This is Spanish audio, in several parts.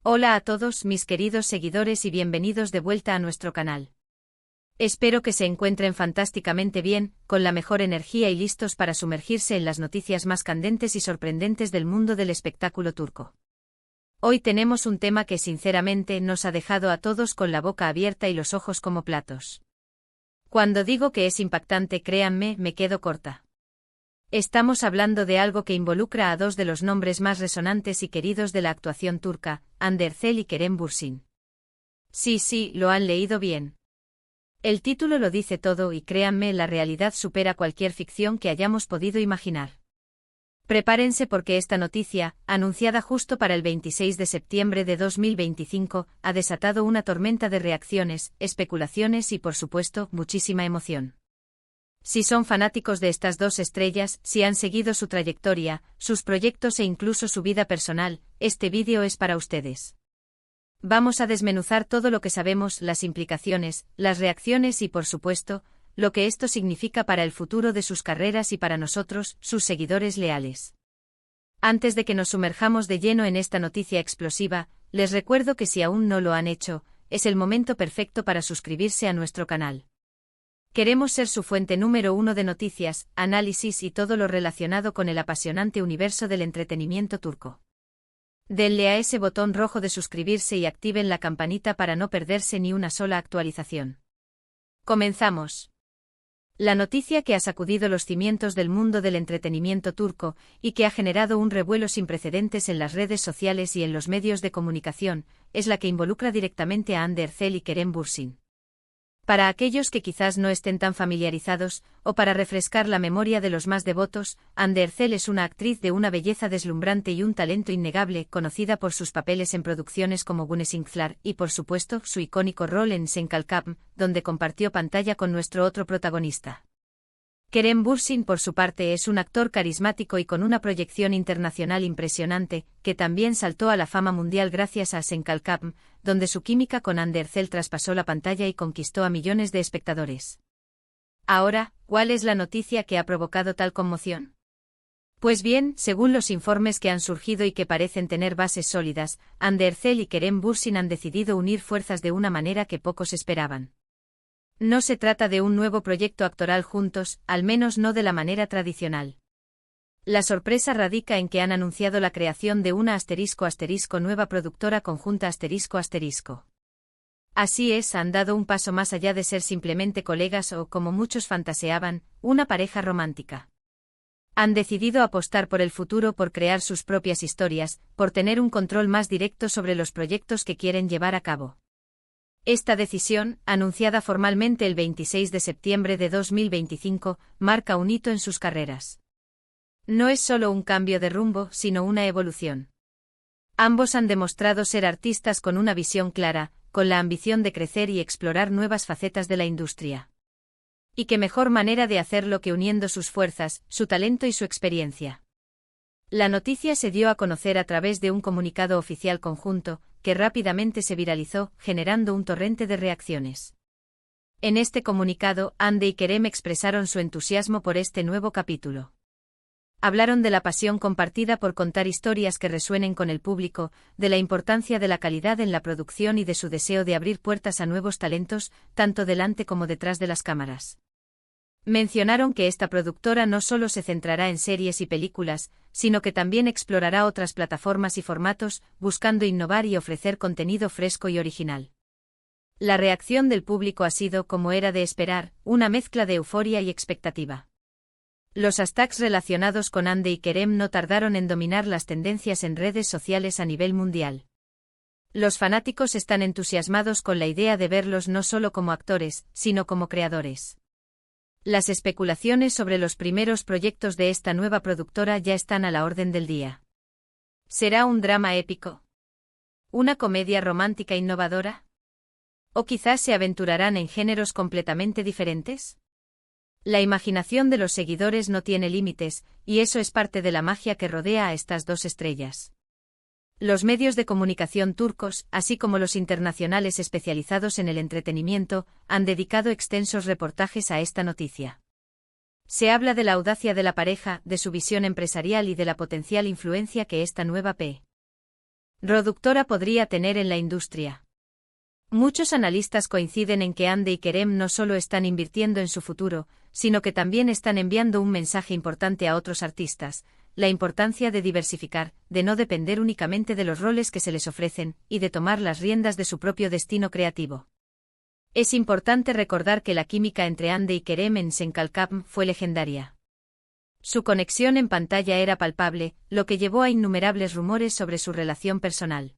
Hola a todos mis queridos seguidores y bienvenidos de vuelta a nuestro canal. Espero que se encuentren fantásticamente bien, con la mejor energía y listos para sumergirse en las noticias más candentes y sorprendentes del mundo del espectáculo turco. Hoy tenemos un tema que sinceramente nos ha dejado a todos con la boca abierta y los ojos como platos. Cuando digo que es impactante, créanme, me quedo corta. Estamos hablando de algo que involucra a dos de los nombres más resonantes y queridos de la actuación turca, Hande Erçel y Kerem Bürsin. Sí, lo han leído bien. El título lo dice todo y créanme, la realidad supera cualquier ficción que hayamos podido imaginar. Prepárense porque esta noticia, anunciada justo para el 26 de septiembre de 2025, ha desatado una tormenta de reacciones, especulaciones y por supuesto, muchísima emoción. Si son fanáticos de estas dos estrellas, si han seguido su trayectoria, sus proyectos e incluso su vida personal, este vídeo es para ustedes. Vamos a desmenuzar todo lo que sabemos, las implicaciones, las reacciones y por supuesto, lo que esto significa para el futuro de sus carreras y para nosotros, sus seguidores leales. Antes de que nos sumerjamos de lleno en esta noticia explosiva, les recuerdo que si aún no lo han hecho, es el momento perfecto para suscribirse a nuestro canal. Queremos ser su fuente número uno de noticias, análisis y todo lo relacionado con el apasionante universo del entretenimiento turco. Denle a ese botón rojo de suscribirse y activen la campanita para no perderse ni una sola actualización. Comenzamos. La noticia que ha sacudido los cimientos del mundo del entretenimiento turco y que ha generado un revuelo sin precedentes en las redes sociales y en los medios de comunicación, es la que involucra directamente a Hande Erçel y Kerem Bürsin. Para aquellos que quizás no estén tan familiarizados, o para refrescar la memoria de los más devotos, Hande Erçel es una actriz de una belleza deslumbrante y un talento innegable, conocida por sus papeles en producciones como Güneşinkler y por supuesto su icónico rol en Sen Kalkam, donde compartió pantalla con nuestro otro protagonista. Kerem Bürsin por su parte es un actor carismático y con una proyección internacional impresionante, que también saltó a la fama mundial gracias a Sen Kalkam, donde su química con Hande Erçel traspasó la pantalla y conquistó a millones de espectadores. Ahora, ¿cuál es la noticia que ha provocado tal conmoción? Pues bien, según los informes que han surgido y que parecen tener bases sólidas, Hande Erçel y Kerem Bürsin han decidido unir fuerzas de una manera que pocos esperaban. No se trata de un nuevo proyecto actoral juntos, al menos no de la manera tradicional. La sorpresa radica en que han anunciado la creación de una *** nueva productora conjunta ***. Así es, han dado un paso más allá de ser simplemente colegas o, como muchos fantaseaban, una pareja romántica. Han decidido apostar por el futuro, por crear sus propias historias, por tener un control más directo sobre los proyectos que quieren llevar a cabo. Esta decisión, anunciada formalmente el 26 de septiembre de 2025, marca un hito en sus carreras. No es solo un cambio de rumbo, sino una evolución. Ambos han demostrado ser artistas con una visión clara, con la ambición de crecer y explorar nuevas facetas de la industria. Y qué mejor manera de hacerlo que uniendo sus fuerzas, su talento y su experiencia. La noticia se dio a conocer a través de un comunicado oficial conjunto, que rápidamente se viralizó, generando un torrente de reacciones. En este comunicado, Hande y Kerem expresaron su entusiasmo por este nuevo capítulo. Hablaron de la pasión compartida por contar historias que resuenen con el público, de la importancia de la calidad en la producción y de su deseo de abrir puertas a nuevos talentos, tanto delante como detrás de las cámaras. Mencionaron que esta productora no solo se centrará en series y películas, sino que también explorará otras plataformas y formatos, buscando innovar y ofrecer contenido fresco y original. La reacción del público ha sido, como era de esperar, una mezcla de euforia y expectativa. Los hashtags relacionados con Hande y Kerem no tardaron en dominar las tendencias en redes sociales a nivel mundial. Los fanáticos están entusiasmados con la idea de verlos no solo como actores, sino como creadores. Las especulaciones sobre los primeros proyectos de esta nueva productora ya están a la orden del día. ¿Será un drama épico? ¿Una comedia romántica innovadora? ¿O quizás se aventurarán en géneros completamente diferentes? La imaginación de los seguidores no tiene límites, y eso es parte de la magia que rodea a estas dos estrellas. Los medios de comunicación turcos, así como los internacionales especializados en el entretenimiento, han dedicado extensos reportajes a esta noticia. Se habla de la audacia de la pareja, de su visión empresarial y de la potencial influencia que esta nueva P. productora podría tener en la industria. Muchos analistas coinciden en que Hande y Kerem no solo están invirtiendo en su futuro, sino que también están enviando un mensaje importante a otros artistas: la importancia de diversificar, de no depender únicamente de los roles que se les ofrecen, y de tomar las riendas de su propio destino creativo. Es importante recordar que la química entre Hande y Kerem en Senkalkam fue legendaria. Su conexión en pantalla era palpable, lo que llevó a innumerables rumores sobre su relación personal.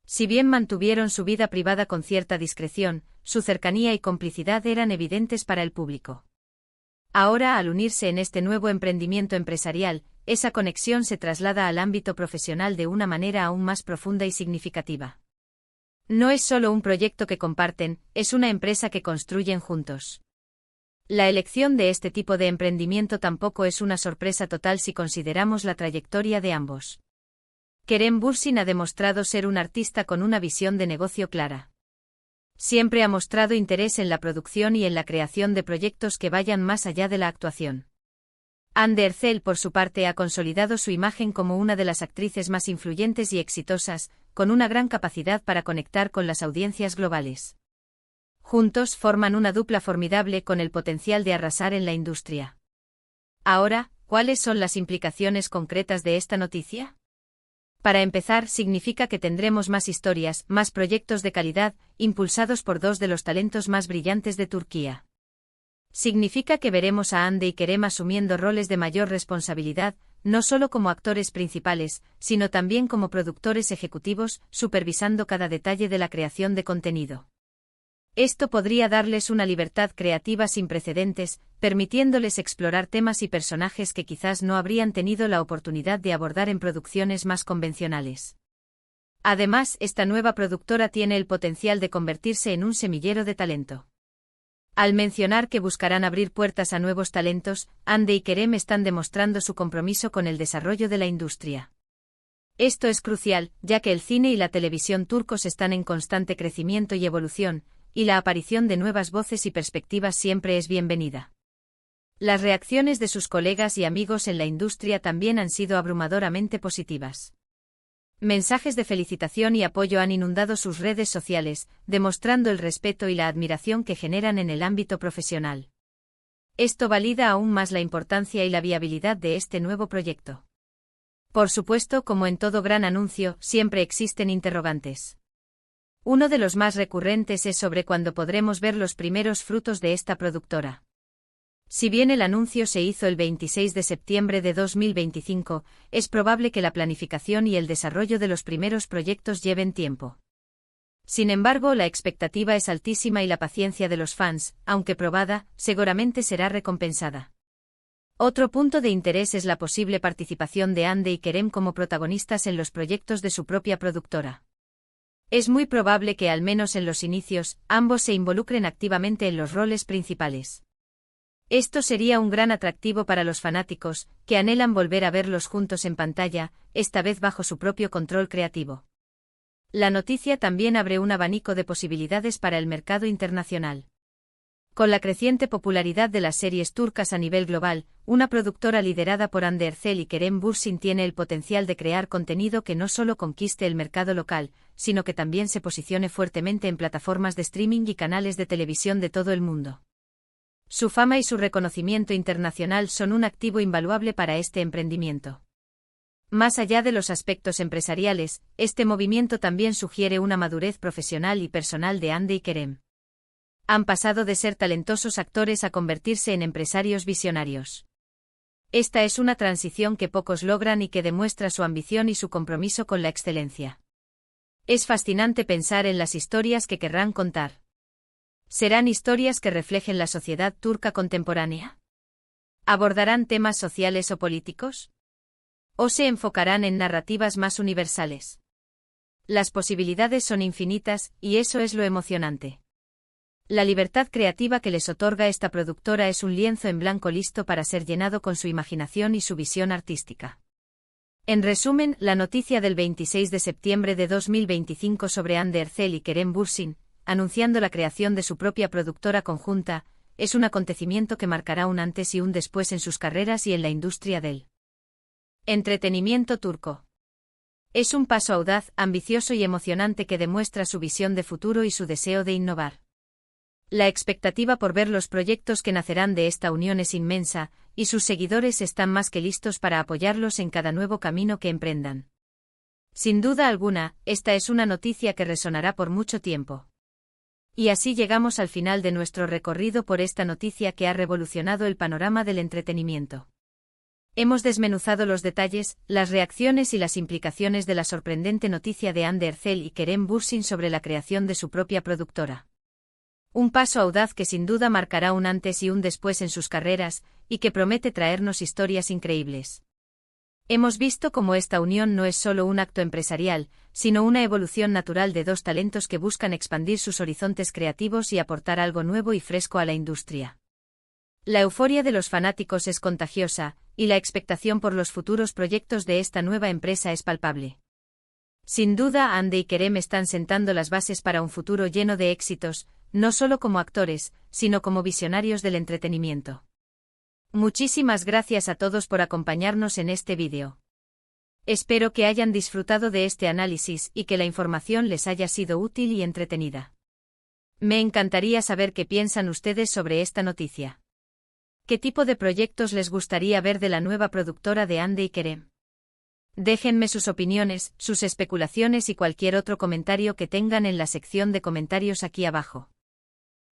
Si bien mantuvieron su vida privada con cierta discreción, su cercanía y complicidad eran evidentes para el público. Ahora, al unirse en este nuevo emprendimiento empresarial, esa conexión se traslada al ámbito profesional de una manera aún más profunda y significativa. No es solo un proyecto que comparten, es una empresa que construyen juntos. La elección de este tipo de emprendimiento tampoco es una sorpresa total si consideramos la trayectoria de ambos. Kerem Bürsin ha demostrado ser un artista con una visión de negocio clara. Siempre ha mostrado interés en la producción y en la creación de proyectos que vayan más allá de la actuación. Hande Erçel, por su parte, ha consolidado su imagen como una de las actrices más influyentes y exitosas, con una gran capacidad para conectar con las audiencias globales. Juntos forman una dupla formidable con el potencial de arrasar en la industria. Ahora, ¿cuáles son las implicaciones concretas de esta noticia? Para empezar, significa que tendremos más historias, más proyectos de calidad, impulsados por dos de los talentos más brillantes de Turquía. Significa que veremos a Hande y Kerem asumiendo roles de mayor responsabilidad, no solo como actores principales, sino también como productores ejecutivos, supervisando cada detalle de la creación de contenido. Esto podría darles una libertad creativa sin precedentes, permitiéndoles explorar temas y personajes que quizás no habrían tenido la oportunidad de abordar en producciones más convencionales. Además, esta nueva productora tiene el potencial de convertirse en un semillero de talento. Al mencionar que buscarán abrir puertas a nuevos talentos, Hande y Kerem están demostrando su compromiso con el desarrollo de la industria. Esto es crucial, ya que el cine y la televisión turcos están en constante crecimiento y evolución, y la aparición de nuevas voces y perspectivas siempre es bienvenida. Las reacciones de sus colegas y amigos en la industria también han sido abrumadoramente positivas. Mensajes de felicitación y apoyo han inundado sus redes sociales, demostrando el respeto y la admiración que generan en el ámbito profesional. Esto valida aún más la importancia y la viabilidad de este nuevo proyecto. Por supuesto, como en todo gran anuncio, siempre existen interrogantes. Uno de los más recurrentes es sobre cuándo podremos ver los primeros frutos de esta productora. Si bien el anuncio se hizo el 26 de septiembre de 2025, es probable que la planificación y el desarrollo de los primeros proyectos lleven tiempo. Sin embargo, la expectativa es altísima y la paciencia de los fans, aunque probada, seguramente será recompensada. Otro punto de interés es la posible participación de Hande y Kerem como protagonistas en los proyectos de su propia productora. Es muy probable que, al menos en los inicios, ambos se involucren activamente en los roles principales. Esto sería un gran atractivo para los fanáticos, que anhelan volver a verlos juntos en pantalla, esta vez bajo su propio control creativo. La noticia también abre un abanico de posibilidades para el mercado internacional. Con la creciente popularidad de las series turcas a nivel global, una productora liderada por Hande Erçel y Kerem Bürsin tiene el potencial de crear contenido que no solo conquiste el mercado local, sino que también se posicione fuertemente en plataformas de streaming y canales de televisión de todo el mundo. Su fama y su reconocimiento internacional son un activo invaluable para este emprendimiento. Más allá de los aspectos empresariales, este movimiento también sugiere una madurez profesional y personal de Hande y Kerem. Han pasado de ser talentosos actores a convertirse en empresarios visionarios. Esta es una transición que pocos logran y que demuestra su ambición y su compromiso con la excelencia. Es fascinante pensar en las historias que querrán contar. ¿Serán historias que reflejen la sociedad turca contemporánea? ¿Abordarán temas sociales o políticos? ¿O se enfocarán en narrativas más universales? Las posibilidades son infinitas, y eso es lo emocionante. La libertad creativa que les otorga esta productora es un lienzo en blanco listo para ser llenado con su imaginación y su visión artística. En resumen, la noticia del 26 de septiembre de 2025 sobre Hande Erçel y Kerem Bürsin, anunciando la creación de su propia productora conjunta, es un acontecimiento que marcará un antes y un después en sus carreras y en la industria del entretenimiento turco. Es un paso audaz, ambicioso y emocionante que demuestra su visión de futuro y su deseo de innovar. La expectativa por ver los proyectos que nacerán de esta unión es inmensa, y sus seguidores están más que listos para apoyarlos en cada nuevo camino que emprendan. Sin duda alguna, esta es una noticia que resonará por mucho tiempo. Y así llegamos al final de nuestro recorrido por esta noticia que ha revolucionado el panorama del entretenimiento. Hemos desmenuzado los detalles, las reacciones y las implicaciones de la sorprendente noticia de Hande Erçel y Kerem Bürsin sobre la creación de su propia productora. Un paso audaz que sin duda marcará un antes y un después en sus carreras, y que promete traernos historias increíbles. Hemos visto cómo esta unión no es solo un acto empresarial, sino una evolución natural de dos talentos que buscan expandir sus horizontes creativos y aportar algo nuevo y fresco a la industria. La euforia de los fanáticos es contagiosa, y la expectación por los futuros proyectos de esta nueva empresa es palpable. Sin duda, Hande y Kerem están sentando las bases para un futuro lleno de éxitos, no solo como actores, sino como visionarios del entretenimiento. Muchísimas gracias a todos por acompañarnos en este vídeo. Espero que hayan disfrutado de este análisis y que la información les haya sido útil y entretenida. Me encantaría saber qué piensan ustedes sobre esta noticia. ¿Qué tipo de proyectos les gustaría ver de la nueva productora de Hande y Kerem? Déjenme sus opiniones, sus especulaciones y cualquier otro comentario que tengan en la sección de comentarios aquí abajo.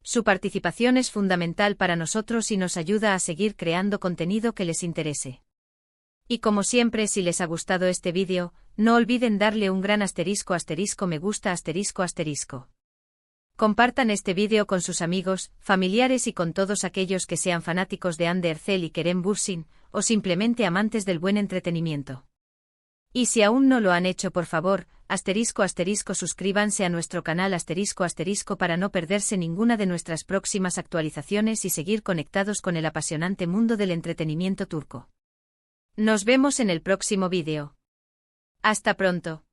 Su participación es fundamental para nosotros y nos ayuda a seguir creando contenido que les interese. Y como siempre, si les ha gustado este vídeo, no olviden darle un gran asterisco me gusta asterisco. Compartan este vídeo con sus amigos, familiares y con todos aquellos que sean fanáticos de Hande Erçel y Kerem Bürsin, o simplemente amantes del buen entretenimiento. Y si aún no lo han hecho, por favor, suscríbanse a nuestro canal para no perderse ninguna de nuestras próximas actualizaciones y seguir conectados con el apasionante mundo del entretenimiento turco. Nos vemos en el próximo vídeo. Hasta pronto.